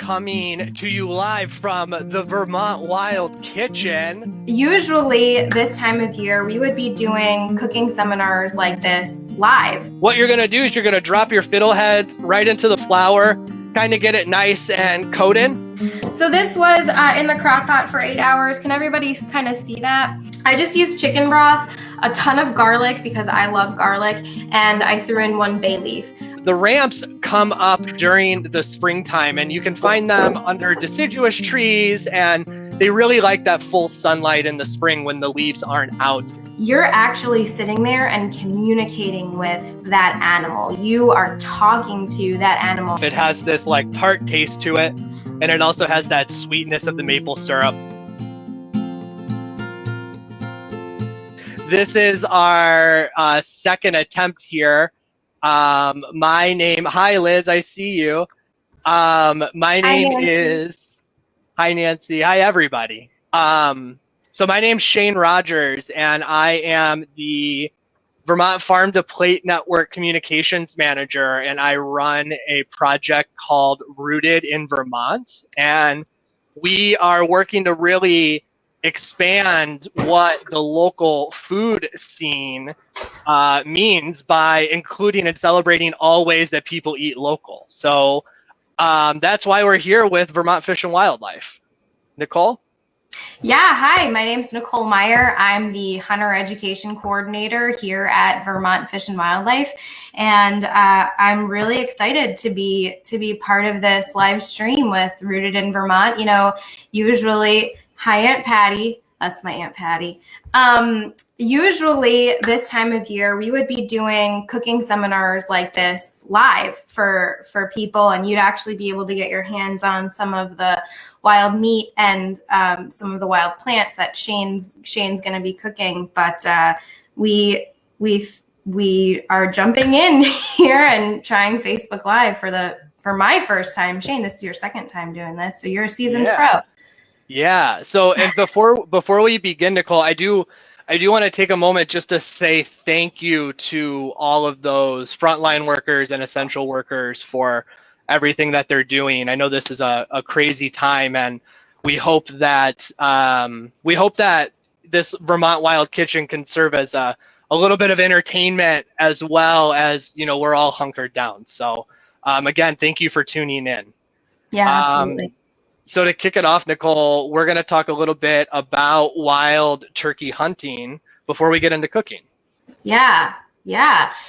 coming to you live from the Vermont Wild Kitchen. Usually this time of year, we would be doing cooking seminars like this live. What you're gonna do is you're gonna drop your Fiddleheads right into the flour, kind of get it nice and coated. So this was in the crock pot for 8 hours. Can everybody kind of see that? I just used chicken broth, a ton of garlic because I love garlic, and I threw in 1 bay leaf. The ramps come up during the springtime, and you can find them under deciduous trees, and they really like that full sunlight in the spring when the leaves aren't out. You're actually sitting there and communicating with that animal. You are talking to that animal. It has this like tart taste to it, and it also has that sweetness of the maple syrup. This is our second attempt here. Hi Liz, I see you. My name is, hi Nancy, hi everybody. So my name's Shane Rogers, and I am the Vermont Farm to Plate Network Communications Manager, and I run a project called Rooted in Vermont. And we are working to really expand what the local food scene means by including and celebrating all ways that people eat local. So that's why we're here with Vermont Fish and Wildlife. Nicole? Yeah, hi, my name's Nicole Meier. I'm the Hunter Education Coordinator here at Vermont Fish and Wildlife, and I'm really excited to be part of this live stream with Rooted in Vermont. You know, usually, hi Aunt Patty, that's my Aunt Patty. Usually this time of year, we would be doing cooking seminars like this live for people, and you'd actually be able to get your hands on some of the wild meat and some of the wild plants that Shane's going to be cooking. But we are jumping in here and trying Facebook Live for my first time. Shane, this is your second time doing this, so you're a seasoned pro. Yeah. So, and before we begin, Nicole, I do want to take a moment just to say thank you to all of those frontline workers and essential workers for everything that they're doing. I know this is a crazy time, and we hope that this Vermont Wild Kitchen can serve as a little bit of entertainment as well as, you know, we're all hunkered down. So again, thank you for tuning in. Yeah, absolutely. So to kick it off, Nicole, we're going to talk a little bit about wild turkey hunting before we get into cooking. Yeah.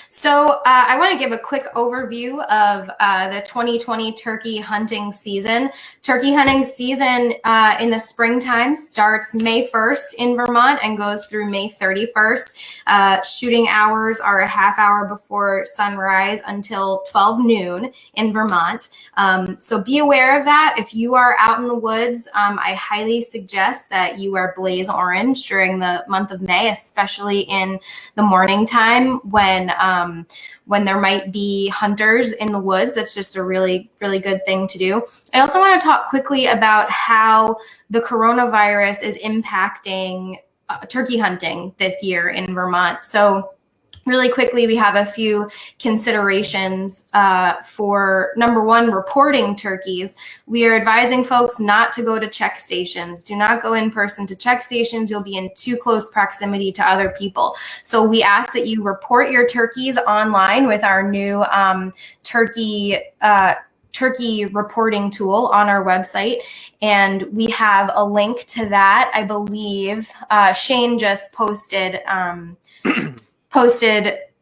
So I want to give a quick overview of the 2020 turkey hunting season. Turkey hunting season in the springtime starts May 1st in Vermont and goes through May 31st. Shooting hours are a half hour before sunrise until 12 noon in Vermont. So be aware of that. If you are out in the woods, I highly suggest that you wear blaze orange during the month of May, especially in the morning time when there might be hunters in the woods. That's just a really, really good thing to do. I also want to talk quickly about how the coronavirus is impacting turkey hunting this year in Vermont. So really quickly, we have a few considerations for, number one, reporting turkeys. We are advising folks not to go to check stations. Do not go in person to check stations. You'll be in too close proximity to other people. So we ask that you report your turkeys online with our new turkey reporting tool on our website. And we have a link to that. I believe Shane just posted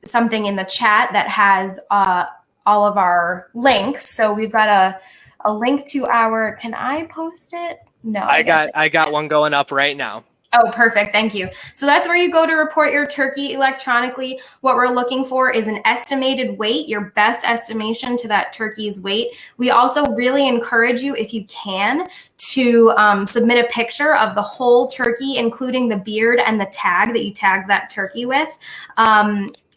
something in the chat that has all of our links. So we've got a link to our, can I post it? No, I got one going up right now. Oh, perfect. Thank you. So that's where you go to report your turkey electronically. What we're looking for is an estimated weight, your best estimation to that turkey's weight. We also really encourage you, if you can, to submit a picture of the whole turkey, including the beard and the tag that you tagged that turkey with.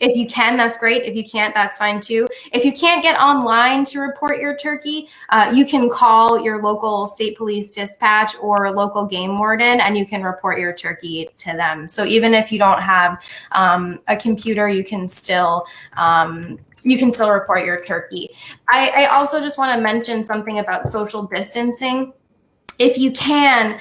If you can, that's great. If you can't, that's fine too. If you can't get online to report your turkey, you can call your local state police dispatch or local game warden, and you can report your turkey to them. So even if you don't have a computer, you can still you can still report your turkey. I also just want to mention something about social distancing. If you can,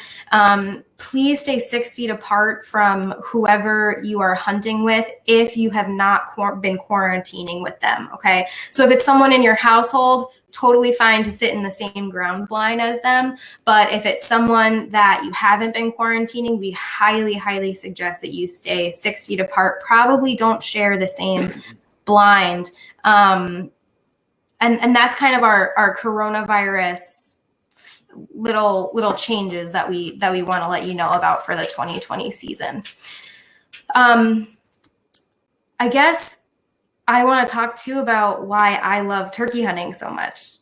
please stay 6 feet apart from whoever you are hunting with if you have not been quarantining with them, okay? So if it's someone in your household, totally fine to sit in the same ground blind as them. But if it's someone that you haven't been quarantining, we highly, highly suggest that you stay 6 feet apart. Probably don't share the same blind. And that's kind of our coronavirus little changes that we want to let you know about for the 2020 season. I guess I want to talk too about why I love turkey hunting so much.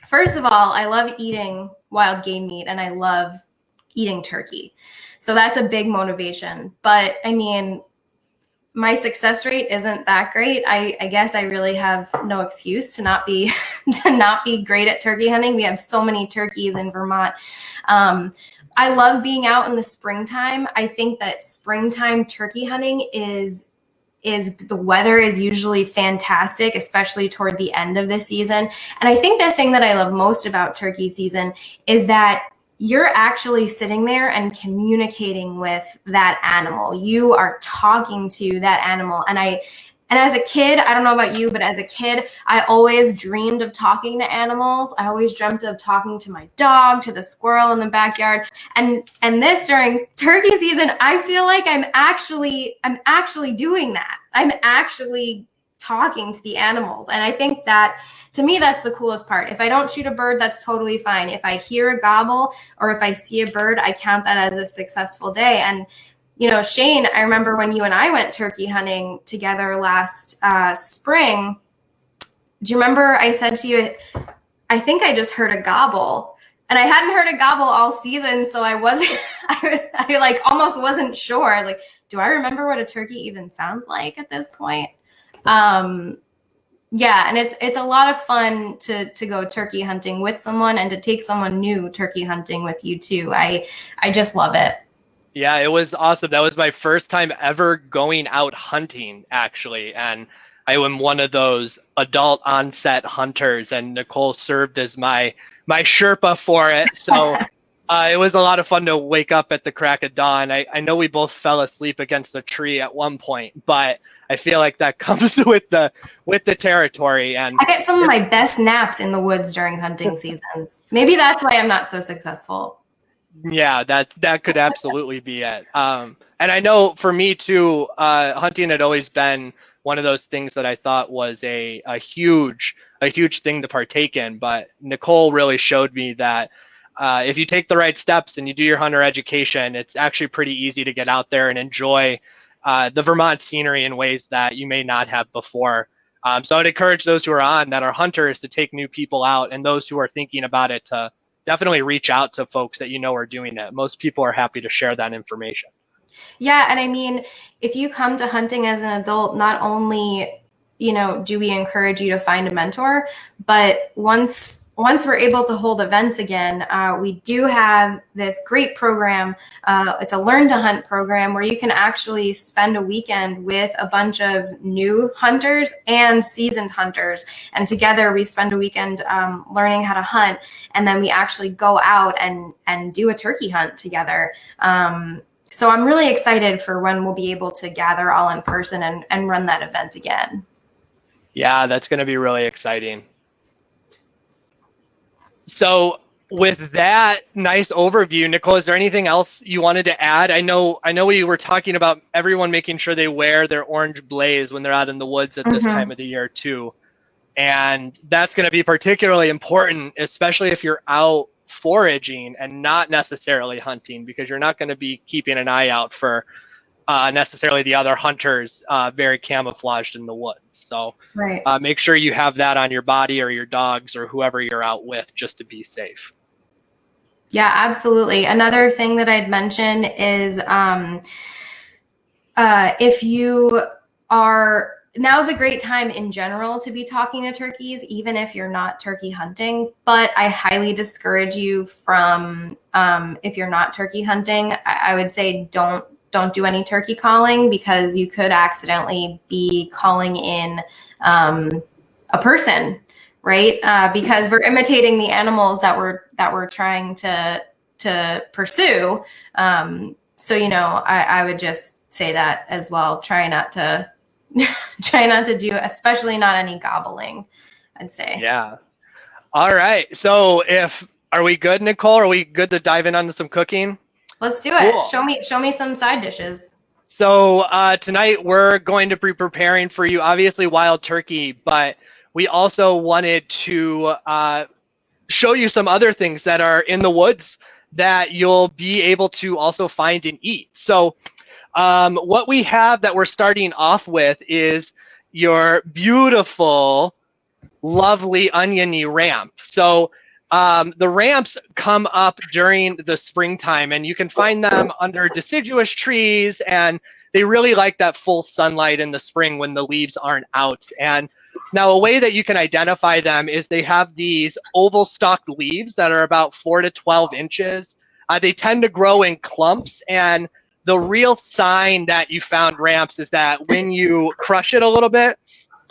First of all, I love eating wild game meat and I love eating turkey. So that's a big motivation. But I mean, my success rate isn't that great. I guess I really have no excuse to not be great at turkey hunting. We have so many turkeys in Vermont. I love being out in the springtime. I think that springtime turkey hunting is the weather is usually fantastic, especially toward the end of the season. And I think the thing that I love most about turkey season is that you're actually sitting there and communicating with that animal. You are talking to that animal. And as a kid, I don't know about you, but as a kid, I always dreamed of talking to animals. I always dreamt of talking to my dog, to the squirrel in the backyard. And this during turkey season, I feel like I'm actually doing that. I'm actually talking to the animals. And I think that, to me, that's the coolest part. If I don't shoot a bird, that's totally fine. If I hear a gobble or if I see a bird, I count that as a successful day. And, you know, Shane, I remember when you and I went turkey hunting together last spring. Do you remember I said to you, I think I just heard a gobble? And I hadn't heard a gobble all season, so I wasn't, I like almost wasn't sure. Like, do I remember what a turkey even sounds like at this point? Yeah, and it's a lot of fun to go turkey hunting with someone and to take someone new turkey hunting with you too. I just love it. Yeah, it was awesome. That was my first time ever going out hunting, actually. And I am one of those adult onset hunters, and Nicole served as my Sherpa for it. So it was a lot of fun to wake up at the crack of dawn. I know we both fell asleep against a tree at one point, but I feel like that comes with the territory. And I get some of my best naps in the woods during hunting seasons. Maybe that's why I'm not so successful. Yeah, that could absolutely be it. And I know for me too, hunting had always been one of those things that I thought was a huge thing to partake in. But Nicole really showed me that if you take the right steps and you do your hunter education, it's actually pretty easy to get out there and enjoy the Vermont scenery in ways that you may not have before. So I'd encourage those who are on that are hunters to take new people out, and those who are thinking about it to definitely reach out to folks that you know are doing it. Most people are happy to share that information. Yeah, and I mean, if you come to hunting as an adult, not only, you know, do we encourage you to find a mentor, but once we're able to hold events again, we do have this great program. It's a Learn to Hunt program where you can actually spend a weekend with a bunch of new hunters and seasoned hunters. And together we spend a weekend learning how to hunt. And then we actually go out and do a turkey hunt together. So I'm really excited for when we'll be able to gather all in person and run that event again. Yeah, that's going to be really exciting. So with that nice overview, Nicole, is there anything else you wanted to add? I know we were talking about everyone making sure they wear their orange blaze when they're out in the woods at this time of the year too. And that's going to be particularly important, especially if you're out foraging and not necessarily hunting, because you're not going to be keeping an eye out for necessarily the other hunters very camouflaged in the woods. So right. Make sure you have that on your body or your dogs or whoever you're out with, just to be safe. Yeah, absolutely. Another thing that I'd mention is if you are, now's a great time in general to be talking to turkeys, even if you're not turkey hunting, but I highly discourage you from, if you're not turkey hunting, I would say don't don't do any turkey calling, because you could accidentally be calling in a person, right? Because we're imitating the animals that we're trying to pursue. So, you know, I would just say that as well. Try not to do, especially not any gobbling, I'd say. Yeah. All right. So are we good, Nicole? Are we good to dive in onto some cooking? Let's do it. Cool. Show me some side dishes. So tonight we're going to be preparing for you, obviously, wild turkey, but we also wanted to show you some other things that are in the woods that you'll be able to also find and eat. So what we have that we're starting off with is your beautiful, lovely oniony ramp. So the ramps come up during the springtime, and you can find them under deciduous trees, and they really like that full sunlight in the spring when the leaves aren't out. And now a way that you can identify them is they have these oval stalked leaves that are about 4 to 12 inches. They tend to grow in clumps, and the real sign that you found ramps is that when you crush it a little bit,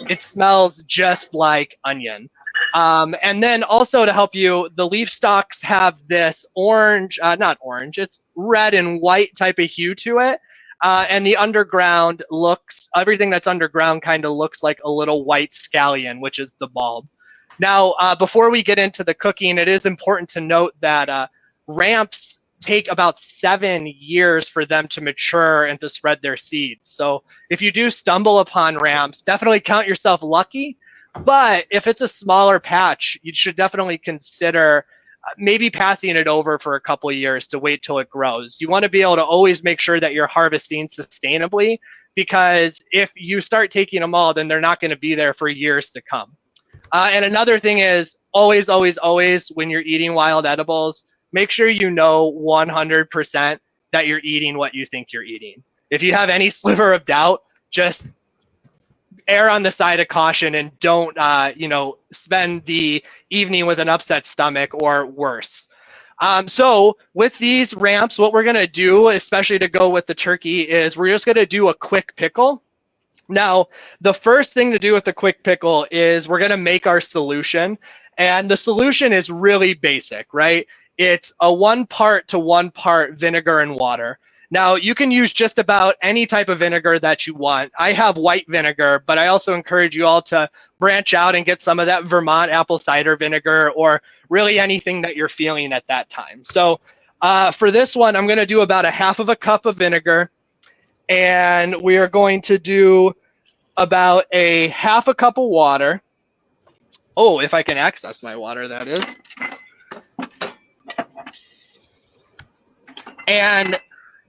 it smells just like onion. And then also to help you, the leaf stalks have this orange, not orange, it's red and white type of hue to it. And the underground everything that's underground kind of looks like a little white scallion, which is the bulb. Now, before we get into the cooking, it is important to note that ramps take about 7 years for them to mature and to spread their seeds. So if you do stumble upon ramps, definitely count yourself lucky. But if it's a smaller patch, you should definitely consider maybe passing it over for a couple of years to wait till it grows. You want to be able to always make sure that you're harvesting sustainably, because if you start taking them all, then they're not going to be there for years to come. And another thing is always, always, always, when you're eating wild edibles, make sure you know 100% that you're eating what you think you're eating. If you have any sliver of doubt, just err on the side of caution and don't, spend the evening with an upset stomach or worse. So with these ramps, what we're going to do, especially to go with the turkey, is we're just going to do a quick pickle. Now, the first thing to do with the quick pickle is we're going to make our solution. And the solution is really basic, right? It's a 1 part to 1 part vinegar and water. Now, you can use just about any type of vinegar that you want. I have white vinegar, but I also encourage you all to branch out and get some of that Vermont apple cider vinegar, or really anything that you're feeling at that time. So for this one, I'm going to do about 1/2 cup of vinegar, and we are going to do about 1/2 cup of water. Oh, if I can access my water, that is. And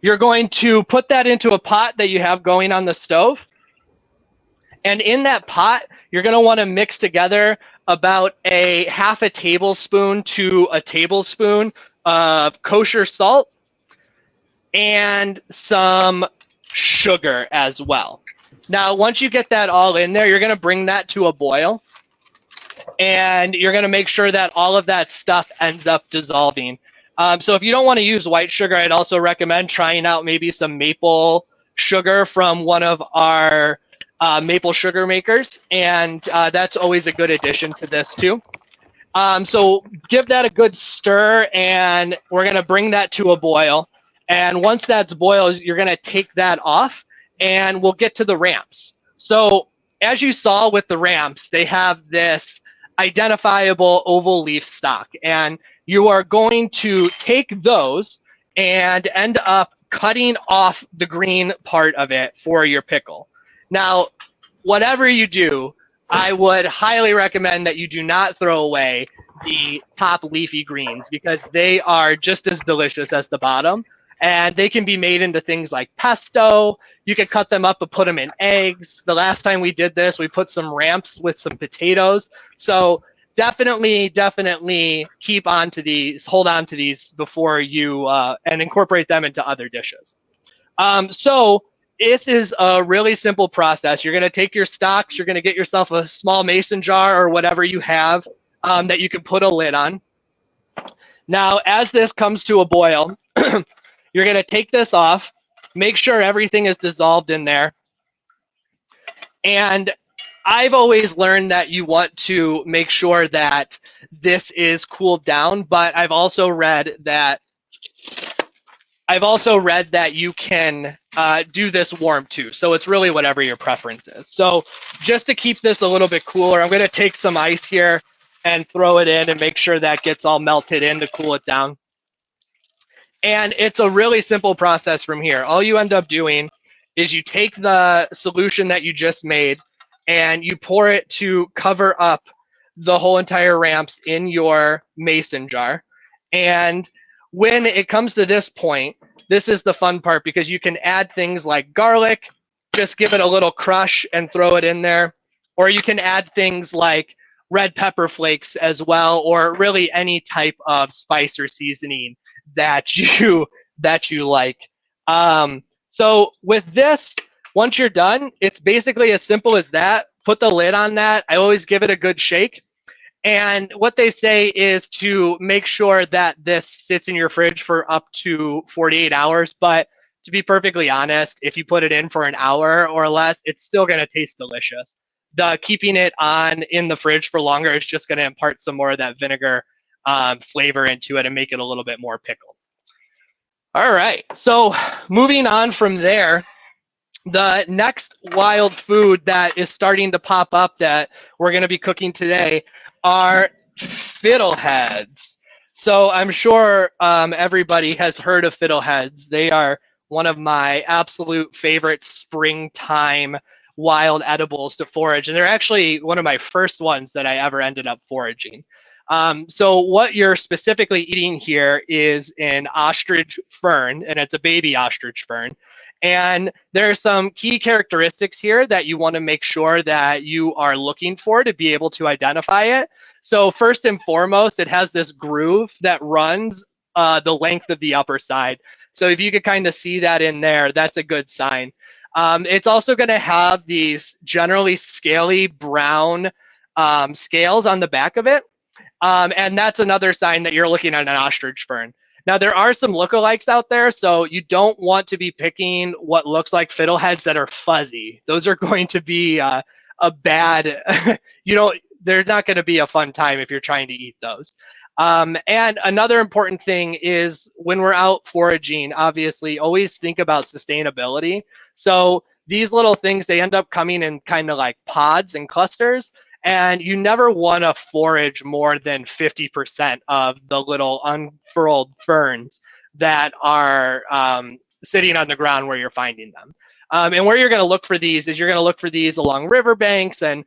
you're going to put that into a pot that you have going on the stove. And in that pot, you're going to want to mix together about 1/2 tablespoon to a tablespoon of kosher salt and some sugar as well. Now, once you get that all in there, you're going to bring that to a boil. And you're going to make sure that all of that stuff ends up dissolving. So if you don't want to use white sugar, I'd also recommend trying out maybe some maple sugar from one of our maple sugar makers. And that's always a good addition to this too. So give that a good stir, and we're going to bring that to a boil. And once that's boiled, you're going to take that off, and we'll get to the ramps. So as you saw with the ramps, they have this identifiable oval leaf stalk, and you are going to take those and end up cutting off the green part of it for your pickle. Now, whatever you do, I would highly recommend that you do not throw away the top leafy greens, because they are just as delicious as the bottom. And they can be made into things like pesto. You could cut them up and put them in eggs. The last time we did this, we put some ramps with some potatoes. So definitely keep on to these, hold on to these before you, and incorporate them into other dishes. So this is a really simple process. You're going to take your stalks, you're going to get yourself a small mason jar or whatever you have that you can put a lid on. Now, as this comes to a boil, you're going to take this off, Make sure everything is dissolved in there. And I've always learned that you want to make sure that this is cooled down, but I've also read that you can do this warm too. So it's really whatever your preference is. So just to keep this a little bit cooler, I'm going to take some ice here and throw it in and make sure that gets all melted in to cool it down. And it's a really simple process from here. All you end up doing is you take the solution that you just made and you pour it to cover up the whole entire ramps in your mason jar. And when it comes to this point, this is the fun part because you can add things like garlic, just give it a little crush and throw it in there. Or you can add things like red pepper flakes as well, or really any type of spice or seasoning that you like. So with this, once you're done, it's basically as simple as that. Put the lid on that. I always give it a good shake. And what they say is to make sure that this sits in your fridge for up to 48 hours. But to be perfectly honest, if you put it in for an hour or less, it's still going to taste delicious. Keeping it on in the fridge for longer is just going to impart some more of that vinegar flavor into it and make it a little bit more pickled. All right, so moving on from there, the next wild food that is starting to pop up that we're going to be cooking today are fiddleheads. So I'm sure everybody has heard of fiddleheads. They are one of my absolute favorite springtime wild edibles to forage, and they're actually one of my first ones that I ever ended up foraging. So what you're specifically eating here is an ostrich fern, and it's a baby ostrich fern. And there are some key characteristics here that you want to make sure that you are looking for to be able to identify it. So first and foremost, it has this groove that runs the length of the upper side. So if you could kind of see that in there, that's a good sign. It's also going to have these generally scaly brown scales on the back of it. And that's another sign that you're looking at an ostrich fern. Now, there are some lookalikes out there, so you don't want to be picking what looks like fiddleheads that are fuzzy. Those are going to be a bad, they're not going to be a fun time if you're trying to eat those. And another important thing is when we're out foraging, obviously, always think about sustainability. So these little things, they end up coming in kind of like pods and clusters. And you never want to forage more than 50% of the little unfurled ferns that are sitting on the ground where you're finding them. And where you're going to look for these is you're going to look for these along riverbanks and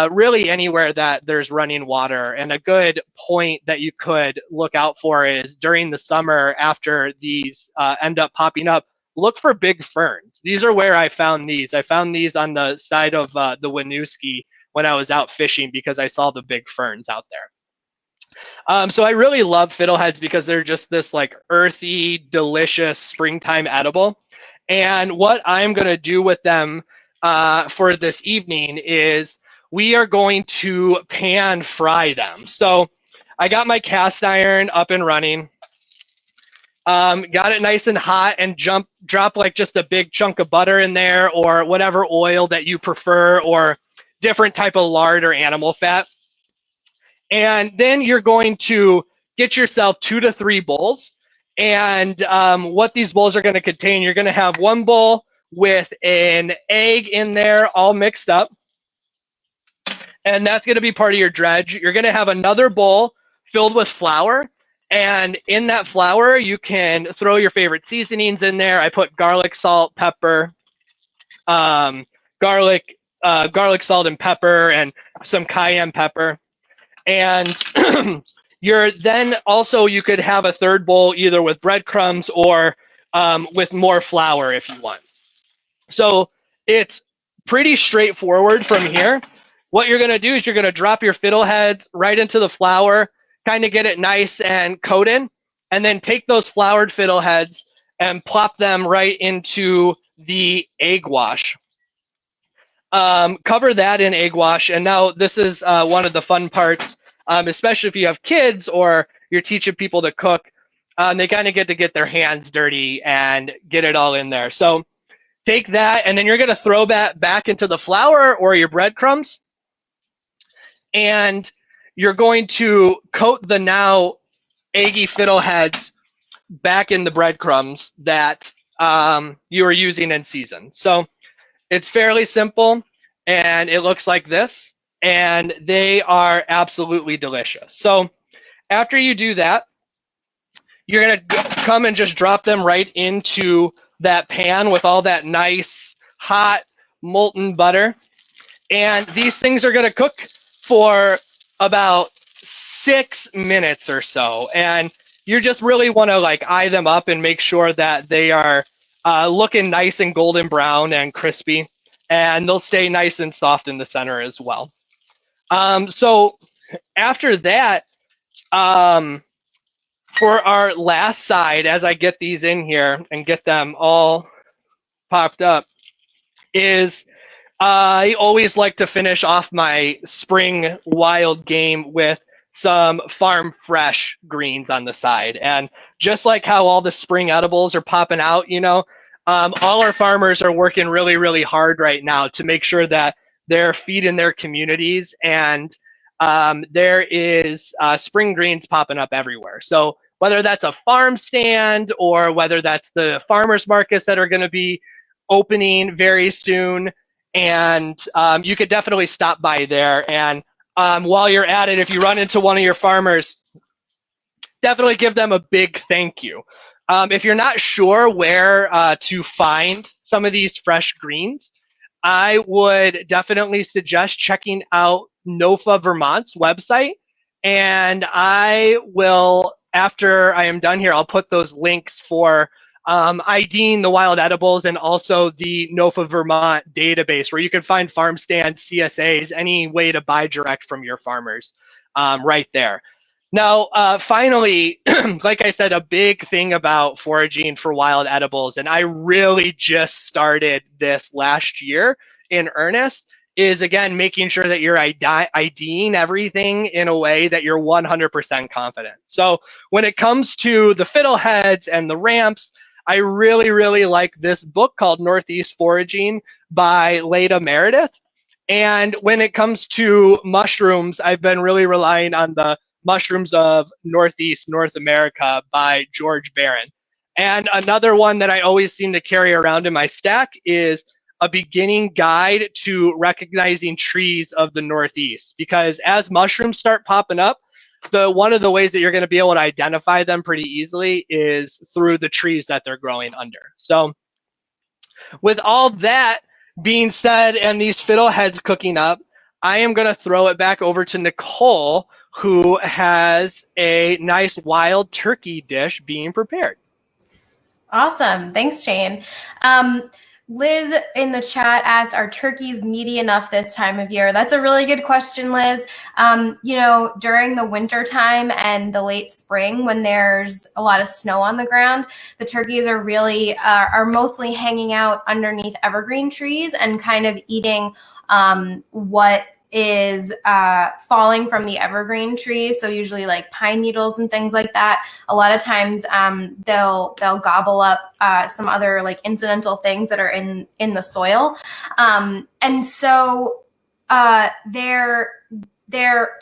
really anywhere that there's running water. And a good point that you could look out for is during the summer after these end up popping up, look for big ferns. These are where I found these. I found these on the side of the Winooski when I was out fishing because I saw the big ferns out there. So I really love fiddleheads because they're just this like earthy, delicious springtime edible. And what I'm going to do with them for this evening is we are going to pan fry them. So I got my cast iron up and running. Got it nice and hot and drop like just a big chunk of butter in there or whatever oil that you prefer or different type of lard or animal fat. And then you're going to get yourself 2 to 3 bowls. And what these bowls are going to contain, you're going to have one bowl with an egg in there all mixed up. And that's going to be part of your dredge. You're going to have another bowl filled with flour. And in that flour, you can throw your favorite seasonings in there. I put garlic, salt, pepper, garlic, salt, and pepper, and some cayenne pepper. And you're then also, you could have a third bowl either with breadcrumbs or with more flour if you want. So it's pretty straightforward from here. What you're going to do is you're going to drop your fiddleheads right into the flour, kind of get it nice and coated, and then take those floured fiddleheads and plop them right into the egg wash. Cover that in egg wash. And now this is one of the fun parts, especially if you have kids or you're teaching people to cook. They kind of get to get their hands dirty and get it all in there. So take that, and then you're going to throw that back into the flour or your breadcrumbs, and you're going to coat the now eggy fiddleheads back in the breadcrumbs that you are using in season. So it's fairly simple, and it looks like this, and they are absolutely delicious. So after you do that, you're going to come and just drop them right into that pan with all that nice, hot, molten butter. And these things are going to cook for about 6 minutes or so. And you just really want to like eye them up and make sure that they are looking nice and golden brown and crispy. And they'll stay nice and soft in the center as well. So after that, for our last side, as I get these in here and get them all popped up, is I always like to finish off my spring wild game with some farm fresh greens on the side. And just like how all the spring edibles are popping out, you know, all our farmers are working really, really hard right now to make sure that they're feeding their communities, and there is spring greens popping up everywhere. So whether that's a farm stand or whether that's the farmers markets that are going to be opening very soon, and you could definitely stop by there. And while you're at it, if you run into one of your farmers, definitely give them a big thank you. If you're not sure where to find some of these fresh greens, I would definitely suggest checking out NOFA Vermont's website. And I will, after I am done here, I'll put those links for IDing the wild edibles and also the NOFA Vermont database where you can find farm stands, CSAs, any way to buy direct from your farmers right there. Now, finally, like I said, a big thing about foraging for wild edibles, and I really just started this last year in earnest, is again making sure that you're IDing everything in a way that you're 100% confident. So when it comes to the fiddleheads and the ramps, I really, really like this book called Northeast Foraging by Leda Meredith. And when it comes to mushrooms, I've been really relying on the Mushrooms of Northeast North America by George Barron. And another one that I always seem to carry around in my stack is A Beginning Guide to Recognizing Trees of the Northeast. Because as mushrooms start popping up, one of the ways that you're going to be able to identify them pretty easily is through the trees that they're growing under. So with all that being said and these fiddleheads cooking up, I am going to throw it back over to Nicole, who has a nice wild turkey dish being prepared. Awesome. Thanks, Shane. Liz in the chat asked, are turkeys meaty enough this time of year? That's a really good question, Liz. You know, during the winter time and the late spring, when there's a lot of snow on the ground, the turkeys are really are mostly hanging out underneath evergreen trees and kind of eating what is falling from the evergreen trees. So usually like pine needles and things like that. A lot of times they'll gobble up some other like incidental things that are in the soil. And so they're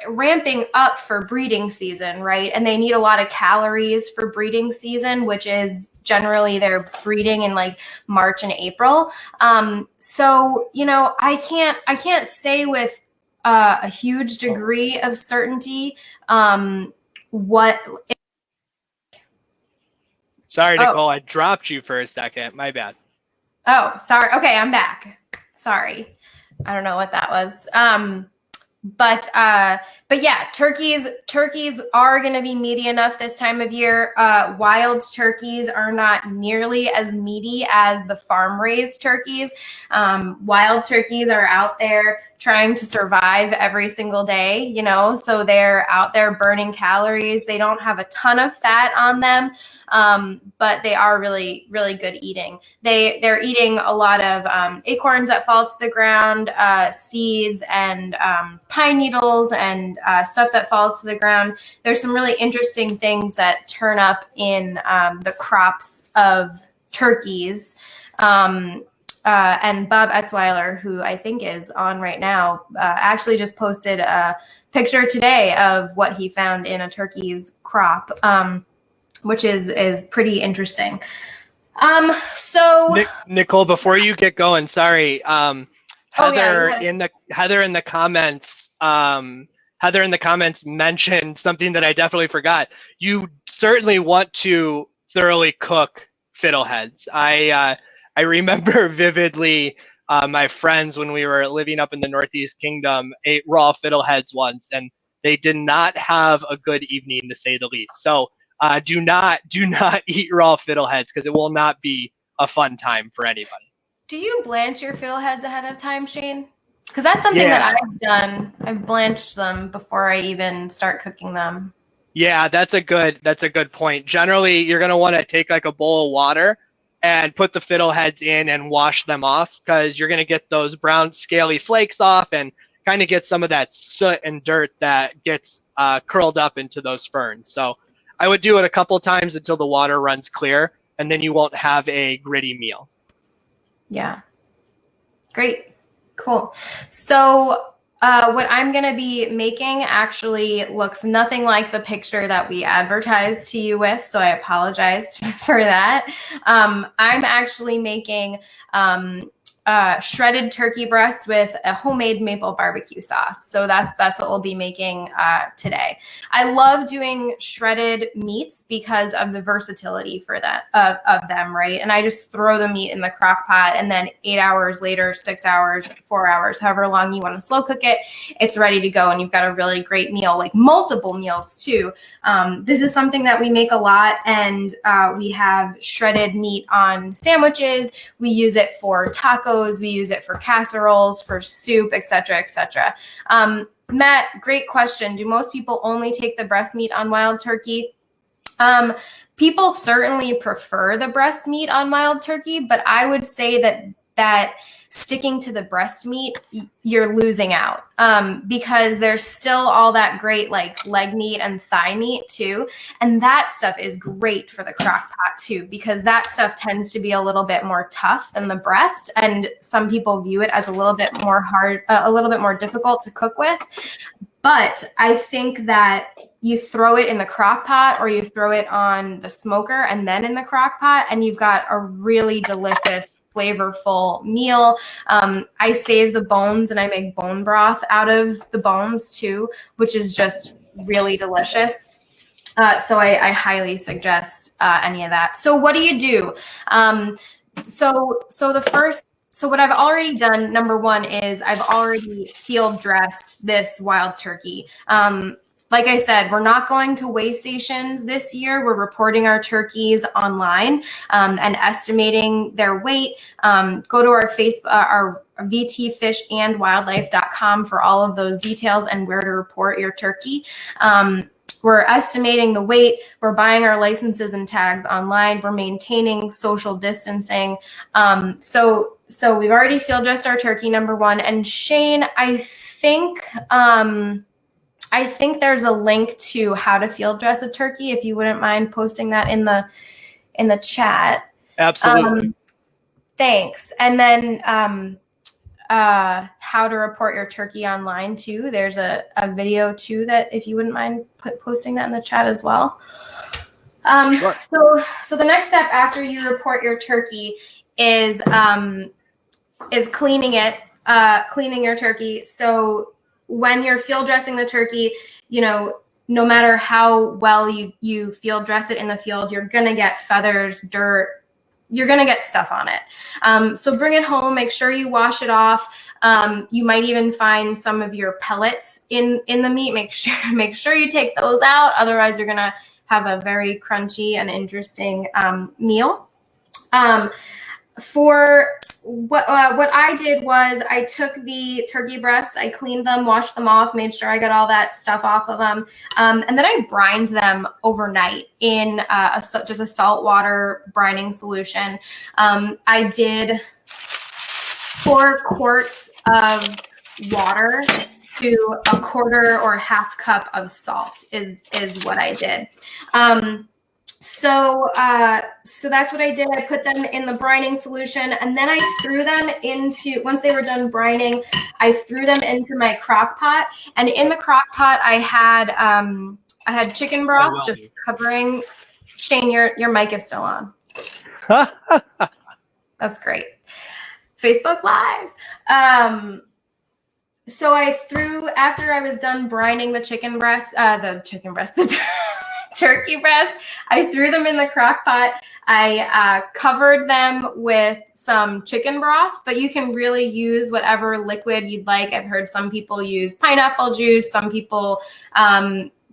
ramping up for breeding season, right? And they need a lot of calories for breeding season, which is generally they're breeding in like March and April. So, you know, I can't say with a huge degree of certainty what. Sorry, Nicole, I dropped you for a second. My bad. Oh, sorry. Okay, I'm back. Sorry. I don't know what that was. But yeah, turkeys are going to be meaty enough this time of year. Wild turkeys are not nearly as meaty as the farm raised turkeys. Wild turkeys are out there trying to survive every single day, you know, so they're out there burning calories. They don't have a ton of fat on them, but they are really, really good eating. They're eating a lot of acorns that fall to the ground, seeds and pine needles and stuff that falls to the ground. There's some really interesting things that turn up in the crops of turkeys. And Bob Etzweiler, who I think is on right now, actually just posted a picture today of what he found in a turkey's crop, which is pretty interesting. So Nicole, before you get going, sorry, Heather in the comments, Heather in the comments mentioned something that I definitely forgot. You certainly want to thoroughly cook fiddleheads. I remember vividly my friends when we were living up in the Northeast Kingdom ate raw fiddleheads once, and they did not have a good evening, to say the least. So do not eat raw fiddleheads, because it will not be a fun time for anybody. Do you blanch your fiddleheads ahead of time, Shane? Because that's something that I've done. I've blanched them before I even start cooking them. Yeah, that's a good point. Generally, you're gonna want to take like a bowl of water and put the fiddleheads in and wash them off, because you're going to get those brown scaly flakes off and kind of get some of that soot and dirt that gets curled up into those ferns. So I would do it a couple times until the water runs clear, and then you won't have a gritty meal. Yeah. Great. Cool. So what I'm going to be making actually looks nothing like the picture that we advertised to you with, so I apologize for that. I'm actually making shredded turkey breast with a homemade maple barbecue sauce. So that's what we'll be making today. I love doing shredded meats because of the versatility for that of them, right? And I just throw the meat in the crock pot, and then 8 hours later, 6 hours, 4 hours, however long you want to slow cook it, it's ready to go, and you've got a really great meal, like multiple meals too. This is something that we make a lot, and we have shredded meat on sandwiches. We use it for tacos. We use it for casseroles, for soup, etc., etc. Matt, great question. Do most people only take the breast meat on wild turkey? People certainly prefer the breast meat on wild turkey, but I would say that sticking to the breast meat, you're losing out, because there's still all that great like leg meat and thigh meat too. And that stuff is great for the crock pot too, because that stuff tends to be a little bit more tough than the breast. And some people view it as a little bit more difficult to cook with. But I think that you throw it in the crock pot, or you throw it on the smoker and then in the crock pot, and you've got a really delicious, flavorful meal. I save the bones, and I make bone broth out of the bones too, which is just really delicious. So I highly suggest any of that. So what do you do? So what I've already done, number one, is I've already field dressed this wild turkey. Like I said, we're not going to weigh stations this year. We're reporting our turkeys online and estimating their weight. Go to our our vtfishandwildlife.com for all of those details and where to report your turkey. We're estimating the weight. We're buying our licenses and tags online. We're maintaining social distancing. So we've already field dressed our turkey, number one. And Shane, I think there's a link to how to field dress a turkey, if you wouldn't mind posting that in the chat. Absolutely. Thanks. And then how to report your turkey online too. There's a video too that, if you wouldn't mind posting that in the chat as well. Sure. So the next step after you report your turkey is cleaning your turkey. So when you're field dressing the turkey, you know, no matter how well you field dress it in the field, you're going to get feathers, dirt, you're going to get stuff on it. So bring it home, make sure you wash it off. You might even find some of your pellets in the meat. Make sure you take those out. Otherwise, you're going to have a very crunchy and interesting meal. For what I did was I took the turkey breasts, I cleaned them, washed them off, made sure I got all that stuff off of them, and then I brined them overnight in just a salt water brining solution. I did 4 quarts of water to a quarter or half cup of salt is what I did. So that's what I did. I put them in the brining solution, and then I threw them into, once they were done brining, I threw them into my crock pot. And in the crock pot, I had chicken broth just covering. Shane, your mic is still on. That's great. Facebook Live. So I threw, after I was done brining the turkey breast, I threw them in the crock pot. I covered them with some chicken broth, but you can really use whatever liquid you'd like. I've heard some people use pineapple juice. Some people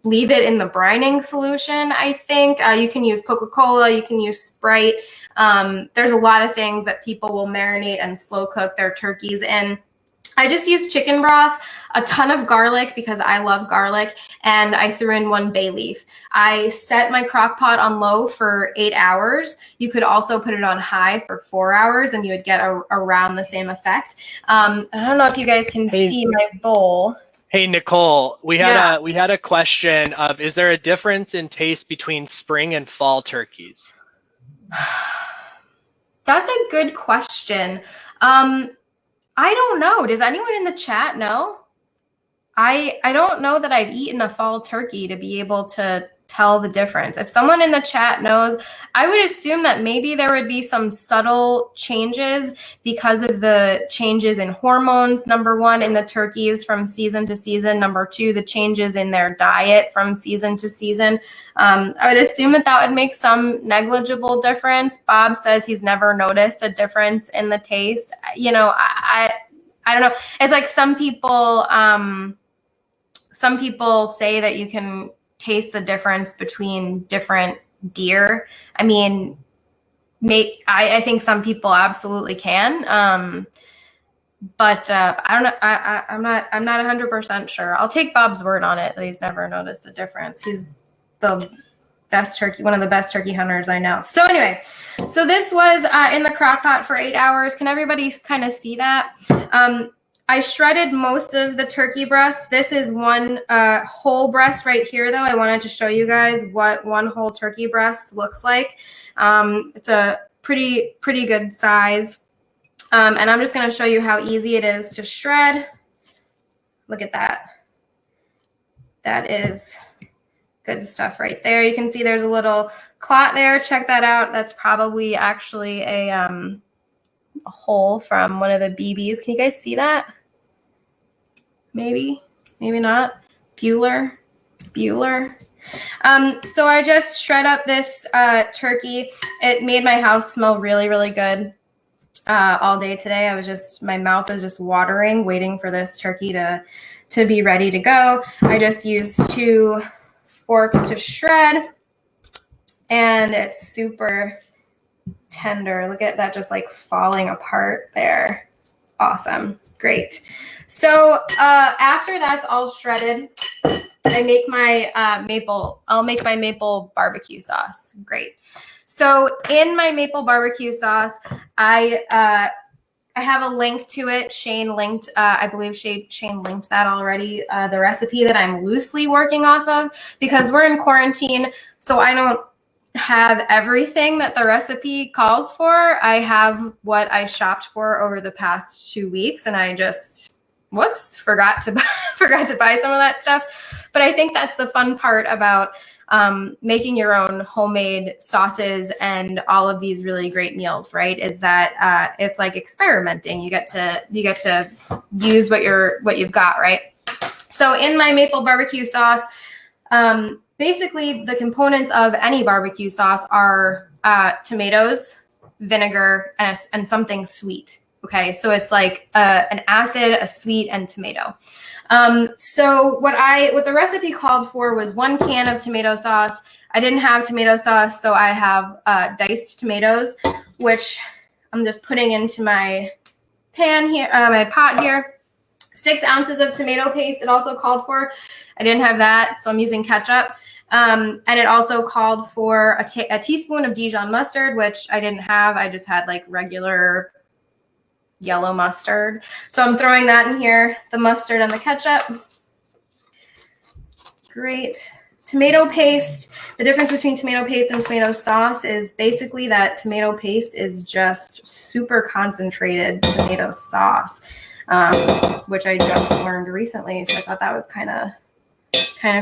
leave it in the brining solution, I think. You can use Coca-Cola. You can use Sprite. There's a lot of things that people will marinate and slow cook their turkeys in. I just used chicken broth, a ton of garlic because I love garlic, and I threw in 1 bay leaf. I set my crock pot on low for 8 hours. You could also put it on high for 4 hours, and you would get around the same effect. I don't know if you guys can see my bowl. Hey, Nicole, we had a question of, is there a difference in taste between spring and fall turkeys? That's a good question. I don't know. Does anyone in the chat know? I don't know that I've eaten a fall turkey to be able to tell the difference. If someone in the chat knows, I would assume that maybe there would be some subtle changes because of the changes in hormones, number 1, in the turkeys from season to season. Number 2, the changes in their diet from season to season. I would assume that would make some negligible difference. Bob says he's never noticed a difference in the taste. You know, I don't know. It's like some people say that you can taste the difference between different deer. I mean, I think some people absolutely can. But I don't know. I'm not 100% sure. I'll take Bob's word on it that he's never noticed a difference. He's the best turkey, one of the best turkey hunters I know. So anyway, so this was in the crock pot for 8 hours. Can everybody kind of see that? I shredded most of the turkey breasts. This is 1 whole breast right here, though. I wanted to show you guys what 1 whole turkey breast looks like. It's a pretty good size. And I'm just going to show you how easy it is to shred. Look at that. That is good stuff right there. You can see there's a little clot there. Check that out. That's probably actually a hole from one of the BBs. Can you guys see that? Maybe not. Bueller. So I just shred up this turkey. It made my house smell really, really good all day today. My mouth was just watering, waiting for this turkey to be ready to go. I just used 2 forks to shred, and it's super tender. Look at that, just like falling apart there. Awesome. Great. So after that's all shredded, I make my I'll make my maple barbecue sauce. Great. So in my maple barbecue sauce, I have a link to it. Shane linked, I believe Shane linked that already, the recipe that I'm loosely working off of, because we're in quarantine. So I don't have everything that the recipe calls for. I have what I shopped for over the past 2 weeks, and I just, forgot to buy some of that stuff. But I think that's the fun part about making your own homemade sauces and all of these really great meals, right? Is that it's like experimenting. You get to use what you've got, right? So in my maple barbecue sauce, basically the components of any barbecue sauce are tomatoes, vinegar, and something sweet. Okay, so it's like an acid, a sweet, and tomato. So what the recipe called for was 1 can of tomato sauce. I didn't have tomato sauce, so I have diced tomatoes, which I'm just putting into my pan here, my pot here. 6 ounces of tomato paste it also called for. I didn't have that, so I'm using ketchup. And it also called for a teaspoon of Dijon mustard, which I didn't have. I just had like regular yellow mustard. So I'm throwing that in here, the mustard and the ketchup. Great. Tomato paste. The difference between tomato paste and tomato sauce is basically that tomato paste is just super concentrated tomato sauce, which I just learned recently. So I thought that was kind of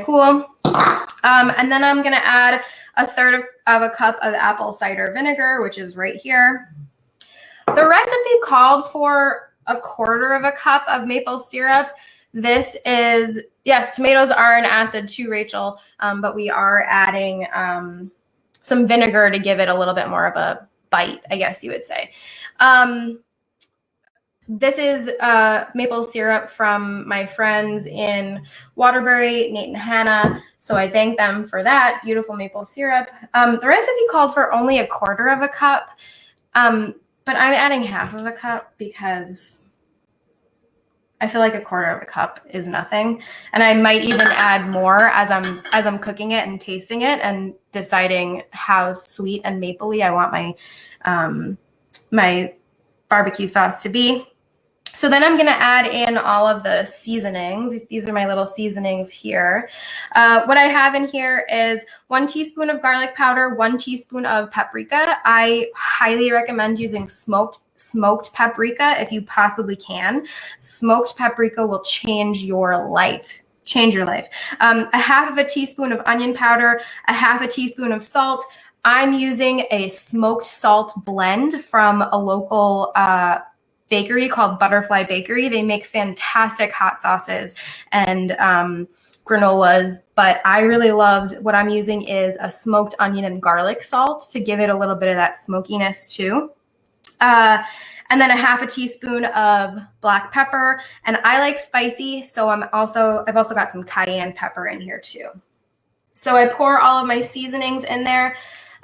cool. And then I'm going to add 1/3 of a cup of apple cider vinegar, which is right here. The recipe called for 1/4 of a cup of maple syrup. This is, yes, tomatoes are an acid too, Rachel, but we are adding some vinegar to give it a little bit more of a bite, I guess you would say. This is maple syrup from my friends in Waterbury, Nate and Hannah. So I thank them for that beautiful maple syrup. The recipe called for only 1/4 of a cup, but I'm adding 1/2 of a cup because I feel like 1/4 of a cup is nothing. And I might even add more as I'm cooking it and tasting it and deciding how sweet and mapley I want my barbecue sauce to be. So then I'm going to add in all of the seasonings. These are my little seasonings here. What I have in here is 1 teaspoon of garlic powder, 1 teaspoon of paprika. I highly recommend using smoked paprika if you possibly can. Smoked paprika will change your life. Change your life. 1/2 of a teaspoon of onion powder, 1/2 a teaspoon of salt. I'm using a smoked salt blend from a local bakery called Butterfly Bakery. They make fantastic hot sauces and granolas, but I really loved what I'm using is a smoked onion and garlic salt to give it a little bit of that smokiness too. And then 1/2 a teaspoon of black pepper, and I like spicy, so I've also got some cayenne pepper in here too. So I pour all of my seasonings in there.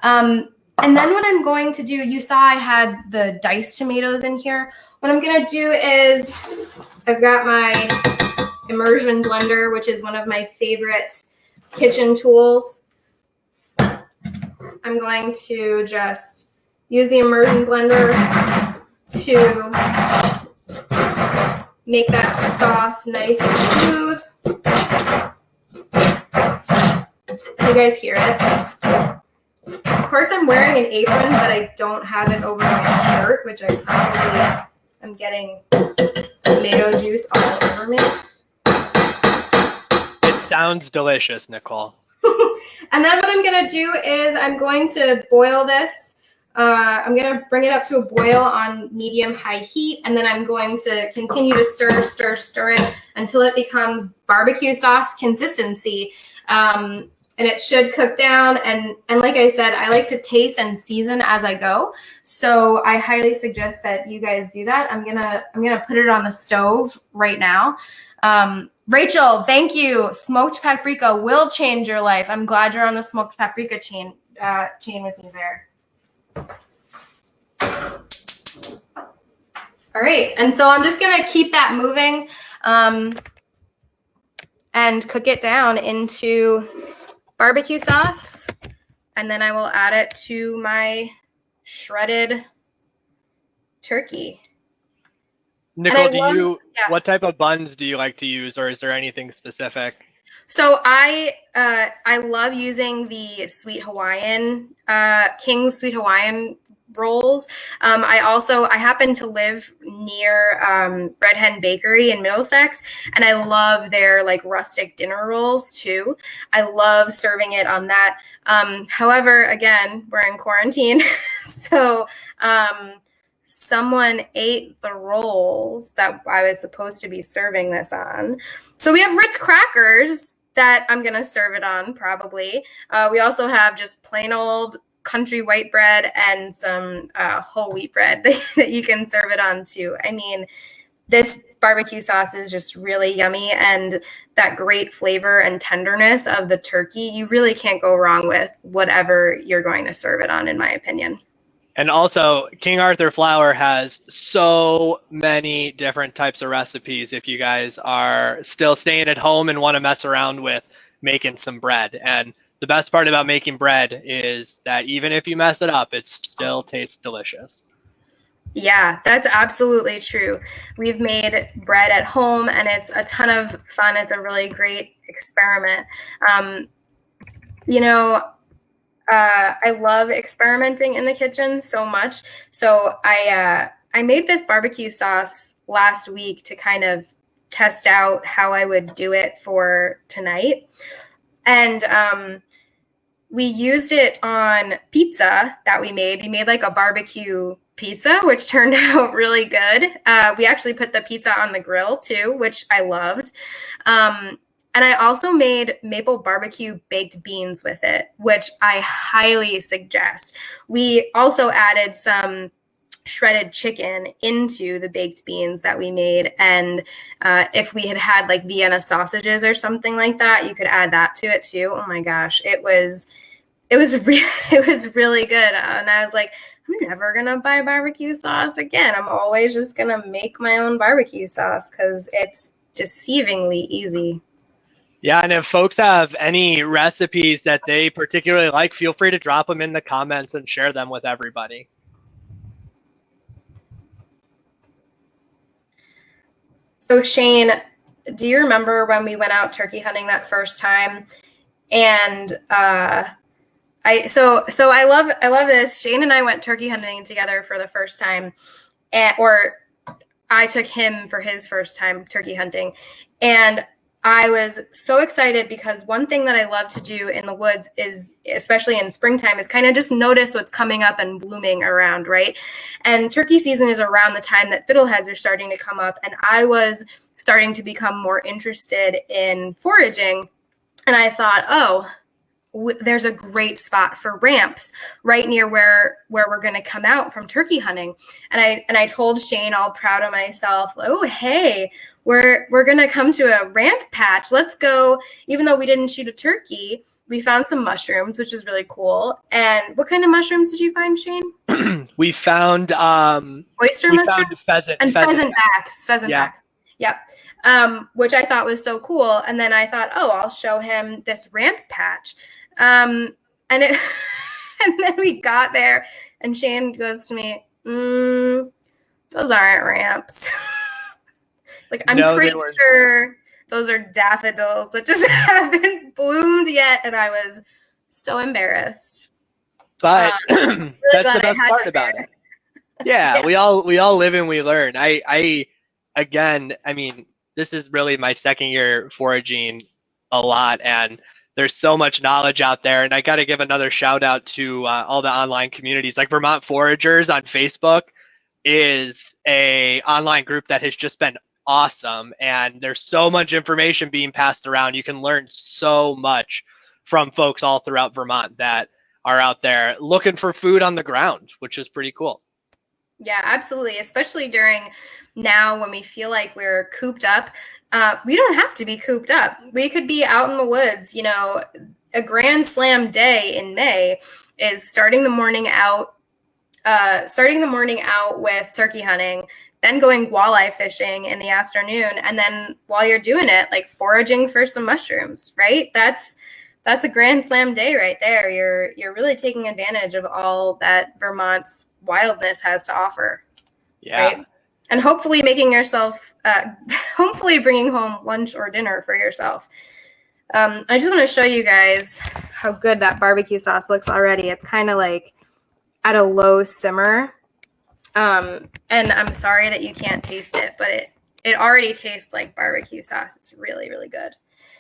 And then what I'm going to do, you saw I had the diced tomatoes in here. What I'm going to do is I've got my immersion blender, which is one of my favorite kitchen tools. I'm going to just use the immersion blender to make that sauce nice and smooth. You guys hear it? Of course, I'm wearing an apron, but I don't have it over my shirt, which I probably am getting tomato juice all over me. It sounds delicious, Nicole. And then what I'm going to do is I'm going to boil this. I'm going to bring it up to a boil on medium-high heat, and then I'm going to continue to stir it until it becomes barbecue sauce consistency. And it should cook down. And like I said, I like to taste and season as I go. So I highly suggest that you guys do that. I'm gonna put it on the stove right now. Rachel, thank you. Smoked paprika will change your life. I'm glad you're on the smoked paprika chain with me there. All right, and so I'm just gonna keep that moving and cook it down into barbecue sauce, and then I will add it to my shredded turkey. Nicole, what type of buns do you like to use, or is there anything specific? So I love using the Sweet Hawaiian, King's Sweet Hawaiian rolls. I happen to live near Red Hen Bakery in Middlesex, and I love their like rustic dinner rolls too. I love serving it on that. However, again, we're in quarantine, so someone ate the rolls that I was supposed to be serving this on. So we have Ritz crackers that I'm gonna serve it on probably. We also have just plain old country white bread and some whole wheat bread that you can serve it on too. I mean, this barbecue sauce is just really yummy, and that great flavor and tenderness of the turkey, you really can't go wrong with whatever you're going to serve it on, in my opinion. And also, King Arthur Flour has so many different types of recipes if you guys are still staying at home and want to mess around with making some bread. And the best part about making bread is that even if you mess it up, it still tastes delicious. Yeah, that's absolutely true. We've made bread at home and it's a ton of fun. It's a really great experiment. I love experimenting in the kitchen so much. So I made this barbecue sauce last week to kind of test out how I would do it for tonight. And we used it on pizza that we made. We made like a barbecue pizza, which turned out really good. We actually put the pizza on the grill too, which I loved. And I also made maple barbecue baked beans with it, which I highly suggest. We also added some shredded chicken into the baked beans that we made. And if we had like Vienna sausages or something like that, you could add that to it too. Oh my gosh, it was really good. And I was like, I'm never going to buy barbecue sauce again. I'm always just going to make my own barbecue sauce because it's deceivingly easy. Yeah, and if folks have any recipes that they particularly like, feel free to drop them in the comments and share them with everybody. So Shane, do you remember when we went out turkey hunting that first time? And I love this. Shane and I went turkey hunting together for the first time, or I took him for his first time turkey hunting, and I was so excited because one thing that I love to do in the woods is, especially in springtime, is kind of just notice what's coming up and blooming around, right? And turkey season is around the time that fiddleheads are starting to come up, and I was starting to become more interested in foraging, and I thought, there's a great spot for ramps right near where we're going to come out from turkey hunting. And I told Shane, all proud of myself, oh, hey, we're going to come to a ramp patch. Let's go. Even though we didn't shoot a turkey, we found some mushrooms, which is really cool. And what kind of mushrooms did you find, Shane? We found oyster mushrooms pheasant backs. Yep. Which I thought was so cool. And then I thought, I'll show him this ramp patch. And then we got there and Shane goes to me, those aren't ramps. Like, I'm pretty sure those are daffodils that just haven't bloomed yet. And I was so embarrassed. But really that's the best part about it. Yeah, we all live and we learn. I mean, this is really my second year foraging a lot, and there's so much knowledge out there. And I got to give another shout out to all the online communities. Like Vermont Foragers on Facebook is a online group that has just been awesome. And there's so much information being passed around. You can learn so much from folks all throughout Vermont that are out there looking for food on the ground, which is pretty cool. Yeah, absolutely. Especially during now when we feel like we're cooped up. We don't have to be cooped up. We could be out in the woods. A grand slam day in May is starting the morning out with turkey hunting, then going walleye fishing in the afternoon. And then while you're doing it, like foraging for some mushrooms, right? That's a grand slam day right there. You're really taking advantage of all that Vermont's wildness has to offer. Yeah. Right? And hopefully hopefully bringing home lunch or dinner for yourself. I just want to show you guys how good that barbecue sauce looks already. It's kind of like at a low simmer. And I'm sorry that you can't taste it, but it already tastes like barbecue sauce. It's really, really good.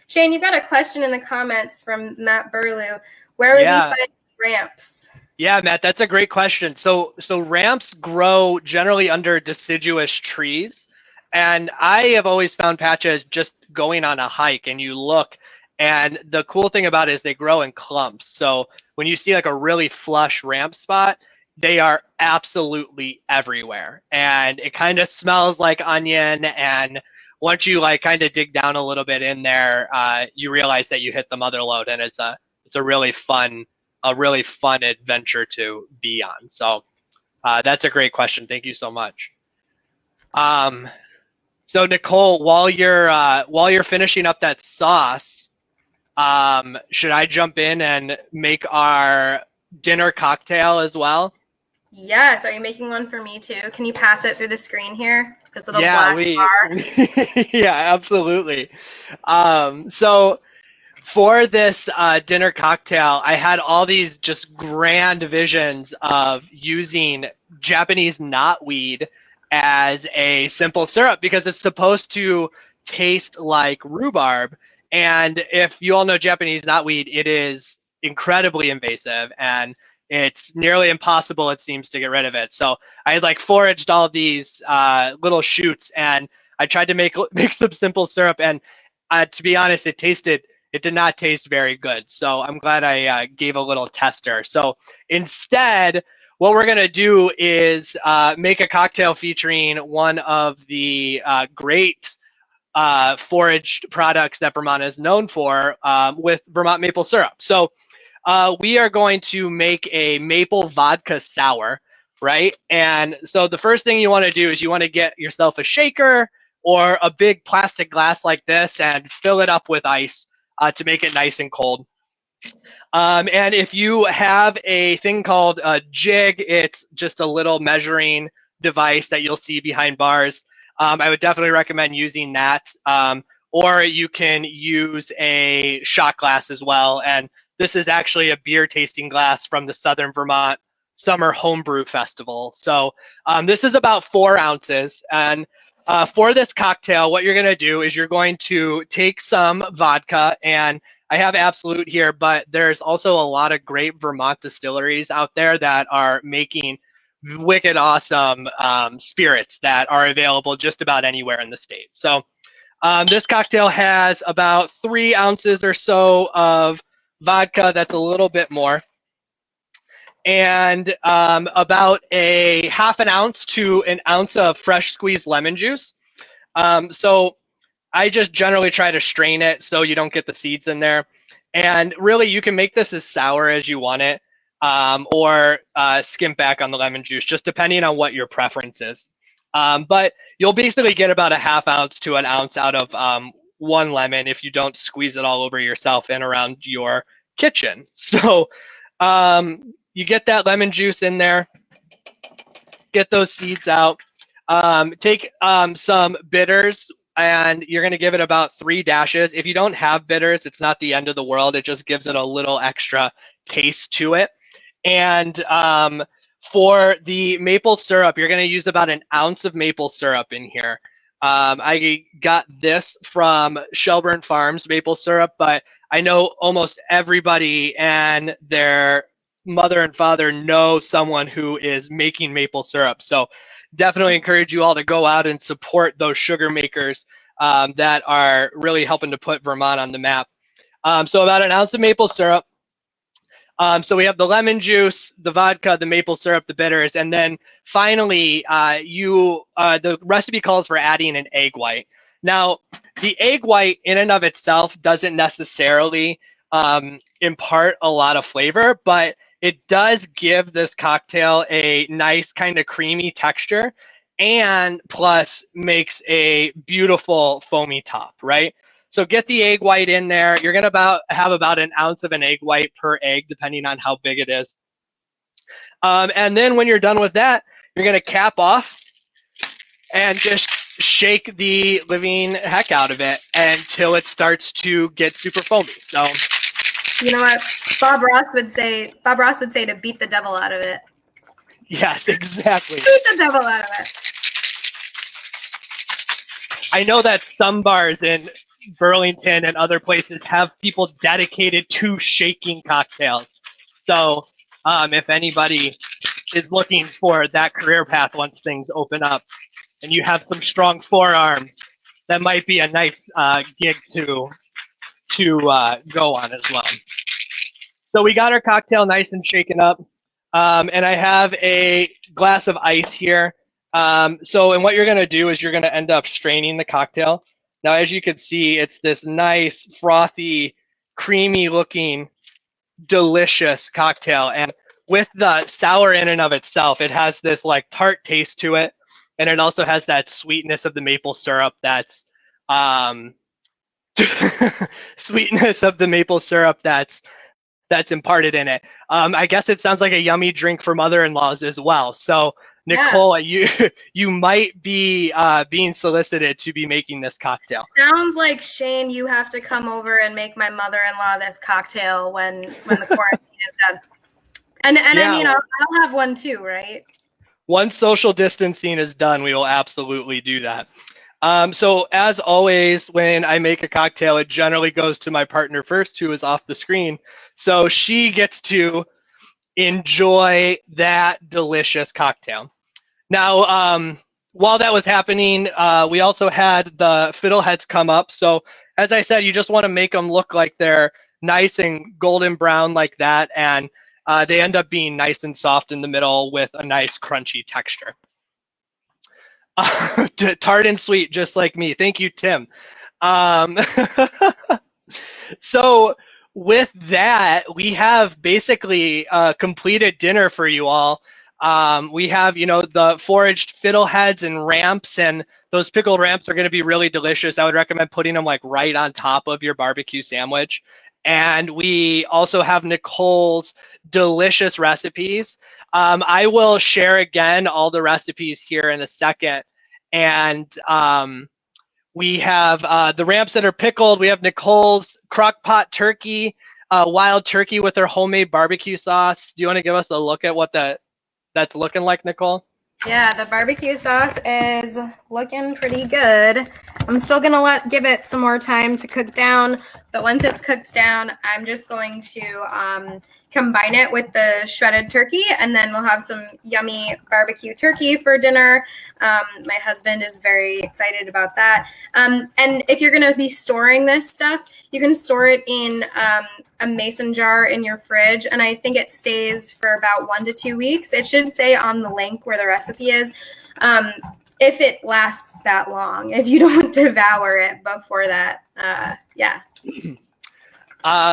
Shane, you've got a question in the comments from Matt Burlew. Where would we find ramps? Yeah, Matt, that's a great question. So ramps grow generally under deciduous trees. And I have always found patches just going on a hike and you look, and the cool thing about it is they grow in clumps. So when you see like a really flush ramp spot, they are absolutely everywhere. And it kind of smells like onion. And once you like kind of dig down a little bit in there, you realize that you hit the mother lode, and it's a really fun adventure to be on. So That's a great question. Thank you so much. So Nicole, while you're finishing up that sauce, should I jump in and make our dinner cocktail as well? Yes. Are you making one for me too? Can you pass it through the screen here? This little Yeah, black bar. yeah, absolutely. So for this dinner cocktail, I had all these just grand visions of using Japanese knotweed as a simple syrup because it's supposed to taste like rhubarb. And if you all know Japanese knotweed, it is incredibly invasive and it's nearly impossible, it seems, to get rid of it. So I had like foraged all these little shoots and I tried to make some simple syrup. And to be honest, it did not taste very good. So I'm glad I gave a little tester. So instead, what we're going to do is make a cocktail featuring one of the great foraged products that Vermont is known for with Vermont maple syrup. So we are going to make a maple vodka sour, right? And so the first thing you want to do is you want to get yourself a shaker or a big plastic glass like this and fill it up with ice to make it nice and cold. And if you have a thing called a jig, it's just a little measuring device that you'll see behind bars. I would definitely recommend using that. Or you can use a shot glass as well. And this is actually a beer tasting glass from the Southern Vermont Summer Homebrew Festival. So this is about 4 ounces. And for this cocktail, what you're going to do is you're going to take some vodka, and I have Absolute here, but there's also a lot of great Vermont distilleries out there that are making wicked awesome spirits that are available just about anywhere in the state. So this cocktail has about 3 ounces or so of vodka. That's a little bit more. And about a half an ounce to an ounce of fresh squeezed lemon juice. So I just generally try to strain it so you don't get the seeds in there. And really, you can make this as sour as you want it, or skimp back on the lemon juice, just depending on what your preference is. But you'll basically get about a half ounce to an ounce out of 1 lemon if you don't squeeze it all over yourself and around your kitchen. So you get that lemon juice in there, get those seeds out, take some bitters, and you're going to give it about 3 dashes. If you don't have bitters, it's not the end of the world. It just gives it a little extra taste to it. And for the maple syrup, you're going to use about an ounce of maple syrup in here. I got this from Shelburne Farms maple syrup, but I know almost everybody and their mother and father know someone who is making maple syrup. So definitely encourage you all to go out and support those sugar makers that are really helping to put Vermont on the map. So about an ounce of maple syrup. So we have the lemon juice, the vodka, the maple syrup, the bitters, and then finally the recipe calls for adding an egg white. Now, the egg white in and of itself doesn't necessarily impart a lot of flavor, but it does give this cocktail a nice kind of creamy texture, and plus makes a beautiful foamy top, right? So get the egg white in there. You're going to have about an ounce of an egg white per egg, depending on how big it is. And then when you're done with that, you're going to cap off and just shake the living heck out of it until it starts to get super foamy. So, you know what Bob Ross would say to beat the devil out of it. Yes, exactly. Beat the devil out of it. I know that some bars in Burlington and other places have people dedicated to shaking cocktails. So if anybody is looking for that career path once things open up and you have some strong forearms, that might be a nice gig to go on as well. So we got our cocktail nice and shaken up, and I have a glass of ice here. And what you're going to do is you're going to end up straining the cocktail. Now, as you can see, it's this nice, frothy, creamy looking, delicious cocktail. And with the sour in and of itself, it has this like tart taste to it, and it also has that sweetness of the maple syrup that's sweetness of the maple syrup that's imparted in it. I guess it sounds like a yummy drink for mother-in-laws as well. So Nicole, you might be being solicited to be making this cocktail. Sounds like, Shane, you have to come over and make my mother-in-law this cocktail when the quarantine is done. And yeah. I mean, I'll have one too, right? Once social distancing is done, we will absolutely do that. So as always, when I make a cocktail, it generally goes to my partner first, who is off the screen. So she gets to enjoy that delicious cocktail. Now, while that was happening, we also had the Fiddleheads come up. So as I said, you just want to make them look like they're nice and golden brown like that. And they end up being nice and soft in the middle with a nice crunchy texture. Tart and sweet, just like me. Thank you, Tim. So with that, we have basically completed dinner for you all. We have, the foraged fiddleheads and ramps, and those pickled ramps are going to be really delicious. I would recommend putting them like right on top of your barbecue sandwich. And we also have Nicole's delicious recipes. I will share again all the recipes here in a second. And we have the ramps that are pickled. We have Nicole's crock pot turkey, wild turkey with her homemade barbecue sauce. Do you want to give us a look at what that's looking like, Nicole? Yeah, the barbecue sauce is looking pretty good. I'm still gonna give it some more time to cook down, but once it's cooked down, I'm just going to combine it with the shredded turkey, and then we'll have some yummy barbecue turkey for dinner. My husband is very excited about that. And if you're gonna be storing this stuff, you can store it in a mason jar in your fridge, and I think it stays for about 1 to 2 weeks. It should say on the link where the recipe is. If it lasts that long, if you don't devour it before that, yeah.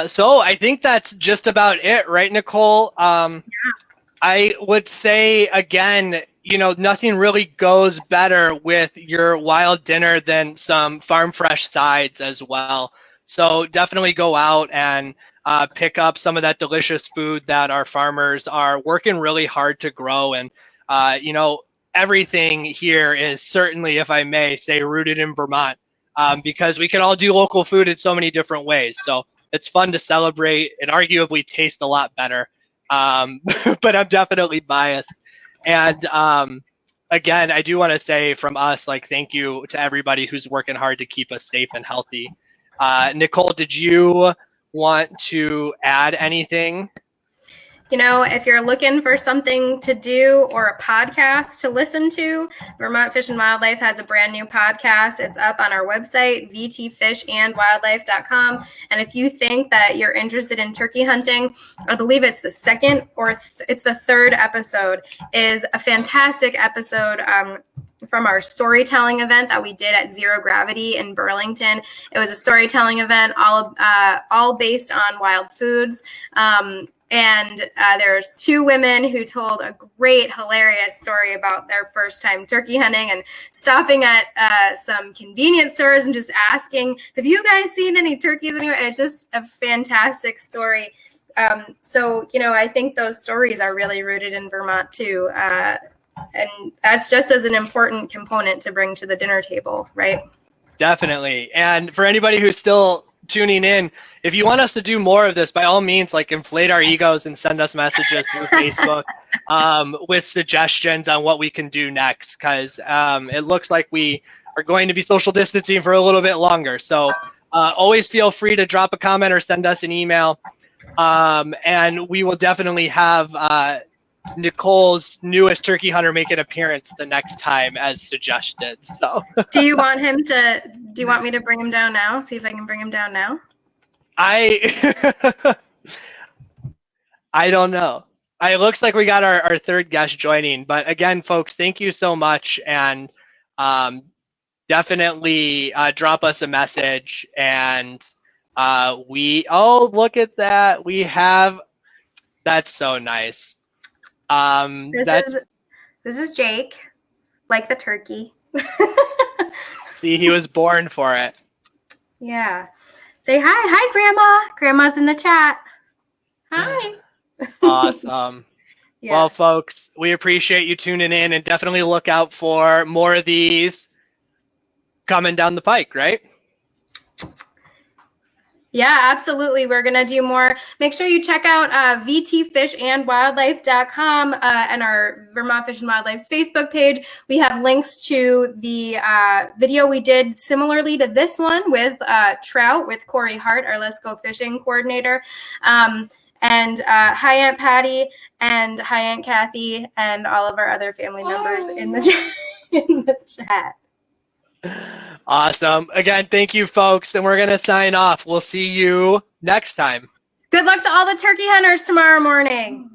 So I think that's just about it, right, Nicole? Yeah. I would say, again, nothing really goes better with your wild dinner than some farm fresh sides as well. So definitely go out and pick up some of that delicious food that our farmers are working really hard to grow. And, everything here is certainly, if I may say, rooted in Vermont, because we can all do local food in so many different ways. So it's fun to celebrate. It arguably tastes a lot better, but I'm definitely biased. And again, I do want to say from us, thank you to everybody who's working hard to keep us safe and healthy. Nicole, did you want to add anything? If you're looking for something to do or a podcast to listen to, Vermont Fish and Wildlife has a brand new podcast. It's up on our website, vtfishandwildlife.com. And if you think that you're interested in turkey hunting, I believe it's the second or it's the third episode, is a fantastic episode from our storytelling event that we did at Zero Gravity in Burlington. It was a storytelling event all based on wild foods. And there's 2 women who told a great, hilarious story about their first time turkey hunting and stopping at some convenience stores and just asking, have you guys seen any turkeys anywhere? It's just a fantastic story. So, I think those stories are really rooted in Vermont too. And that's just as an important component to bring to the dinner table, right? Definitely. And for anybody who's still tuning in, if you want us to do more of this, by all means, inflate our egos and send us messages through Facebook with suggestions on what we can do next, because it looks like we are going to be social distancing for a little bit longer. So always feel free to drop a comment or send us an email, and we will definitely have Nicole's newest turkey hunter make an appearance the next time as suggested. So do you want me to bring him down now? See if I can bring him down now. I don't know. It looks like we got our third guest joining, but again, folks, thank you so much. And definitely drop us a message, and look at that. That's so nice. This is Jake, like the turkey. See, he was born for it. Yeah. Say hi. Hi, Grandma. Grandma's in the chat. Hi. Awesome. Yeah. Well, folks, we appreciate you tuning in, and definitely look out for more of these coming down the pike, right? Yeah, absolutely. We're going to do more. Make sure you check out vtfishandwildlife.com and our Vermont Fish and Wildlife's Facebook page. We have links to the video we did similarly to this one with trout with Corey Hart, our Let's Go Fishing coordinator. And hi, Aunt Patty, and hi, Aunt Kathy, and all of our other family members in the chat. Awesome. Again, thank you, folks, and we're going to sign off. We'll see you next time. Good luck to all the turkey hunters tomorrow morning.